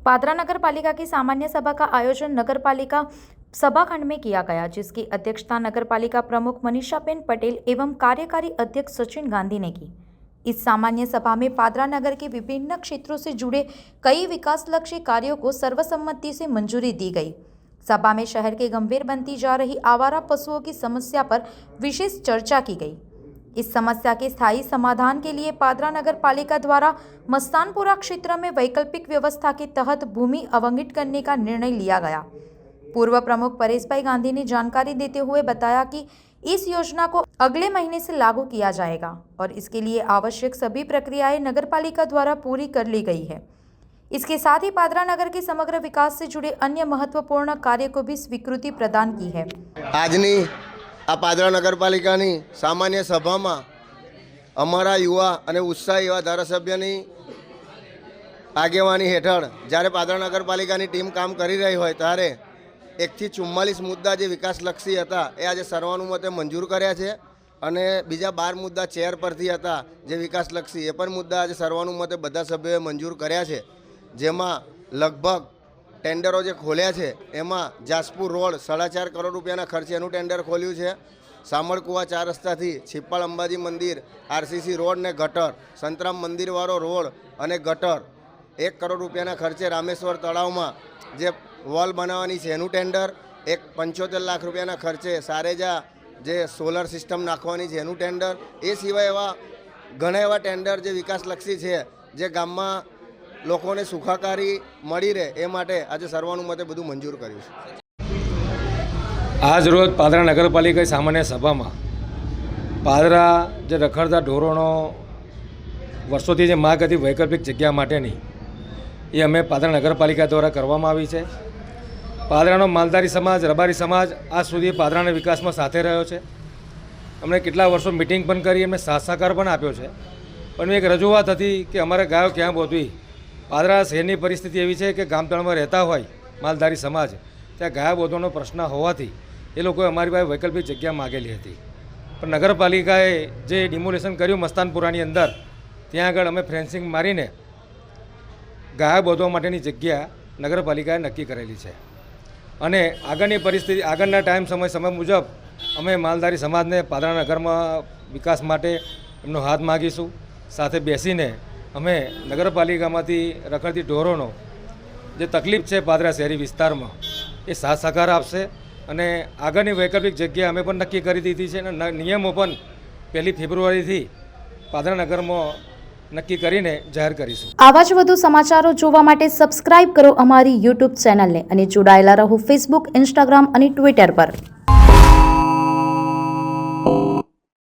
पादरा नगर पालिका की सामान्य सभा का आयोजन नगर पालिका सभाखंड में किया गया, जिसकी अध्यक्षता नगर पालिका प्रमुख मनीषाबेन पटेल एवं कार्यकारी अध्यक्ष सचिन गांधी ने की। इस सामान्य सभा में पादरा नगर के विभिन्न क्षेत्रों से जुड़े कई विकासलक्षी कार्यों को सर्वसम्मति से मंजूरी दी गई। सभा में शहर के गंभीर बनती जा रही आवारा पशुओं की समस्या पर विशेष चर्चा की गई। इस समस्या के स्थायी समाधान के लिए पादरा नगर पालिका द्वारा मस्तानपुरा क्षेत्र में वैकल्पिक व्यवस्था के तहत भूमि आवंटित करने का निर्णय लिया गया। पूर्व प्रमुख परेश भाई गांधी ने जानकारी देते हुए बताया कि इस योजना को अगले महीने से लागू किया जाएगा और इसके लिए आवश्यक सभी प्रक्रियाएं नगर पालिका द्वारा पूरी कर ली गई है। इसके साथ ही पादरा नगर के समग्र विकास से जुड़े अन्य महत्वपूर्ण कार्य को भी स्वीकृति प्रदान की है। આજની આ પાદરા નગરપાલિકાની સામાન્ય સભામાં અમારા યુવા અને ઉત્સાહી એવા ધારાસભ્યની આગેવાની હેઠળ જ્યારે પાદરા નગરપાલિકાની ટીમ કામ કરી રહી હોય ત્યારે 1 થી 44 મુદ્દા જે વિકાસલક્ષી હતા એ આજે સર્વાનુમતે મંજૂર કર્યા છે અને બીજા 12 મુદ્દા ચેર પરથી હતા જે વિકાસલક્ષી એ પણ મુદ્દા આજે સર્વાનુમતે બધા સભ્યોએ મંજૂર કર્યા છે, જેમાં લગભગ ટેન્ડરો જે ખોલ્યા છે એમાં જાસપુર રોડ 4.5 કરોડ રૂપિયાના ખર્ચે એનું ટેન્ડર ખોલ્યું છે। સામળકુવા 4 રસ્તાથી છિપ્પાળ અંબાજી મંદિર આરસીસી રોડ ને ગટર, સંતરામ મંદિરવાળો રોડ અને ગટર 1 કરોડ રૂપિયાના ખર્ચે રામેશ્વર તળાવમાં જે વોલ બનાવવાની છે એનું ટેન્ડર, 75 લાખ રૂપિયાના ખર્ચે સારેજા જે સોલર સિસ્ટમ નાખવાની છે એનું ટેન્ડર, એ સિવાય એવા ઘણા એવા ટેન્ડર જે વિકાસલક્ષી છે જે ગામમાં લોકોને સુખાકારી મળી રહે એ માટે આજે સર્વાનુમતે બધું મંજૂર કર્યું છે। આજ રોજ પાદરા નગરપાલિકા સામાન્ય સભામાં પાદરા જે રખડતા ઢોરોનો વર્ષોથી જે માગ હતી વૈકલ્પિક જગ્યા માટેની એ અમે પાદરા નગરપાલિકા દ્વારા કરવામાં આવી છે। પાદરાનો માલધારી સમાજ, રબારી સમાજ આજ સુધી પાદરાના વિકાસમાં સાથે રહ્યો છે। અમને કેટલા વર્ષો મિટિંગ પણ કરી, એમને સાથ સહકાર પણ આપ્યો છે, પણ એક રજૂઆત હતી કે અમારે ગાયો ક્યાં બોધવી। પાદરા શહેરની પરિસ્થિતિ એવી છે કે ગામતળમાં રહેતા હોય માલધારી સમાજ, ત્યાં ગાયા બોધવાનો પ્રશ્ન હોવાથી એ લોકોએ અમારી પાસે વૈકલ્પિક જગ્યા માગેલી હતી, પણ નગરપાલિકાએ જે ડિમોલેશન કર્યું મસ્તાનપુરાની અંદર, ત્યાં આગળ અમે ફેન્સિંગ મારીને ગાયા બોધવા માટેની જગ્યા નગરપાલિકાએ નક્કી કરેલી છે અને આગળની પરિસ્થિતિ આગળના સમય મુજબ અમે માલધારી સમાજને પાદરા નગરમાં વિકાસ માટે એમનો હાથ માગીશું। સાથે બેસીને અમે નગરપાલિકામાંથી રખડતી ઢોરોનો જે તકલીફ છે પાદરા શહેરી વિસ્તારમાં એ સાથ સહકાર આપશે અને આગળની વૈકલ્પિક જગ્યા અમે પણ નક્કી કરી દીધી છે અને નિયમો પણ 1 ફેબ્રુઆરીથી પાદરા નગરમાં નક્કી કરીને જાહેર કરીશું। આવા જ વધુ સમાચારો જોવા માટે સબસ્ક્રાઇબ કરો અમારી YouTube ચેનલને અને જોડાયેલા રહો Facebook, Instagram અને Twitter પર।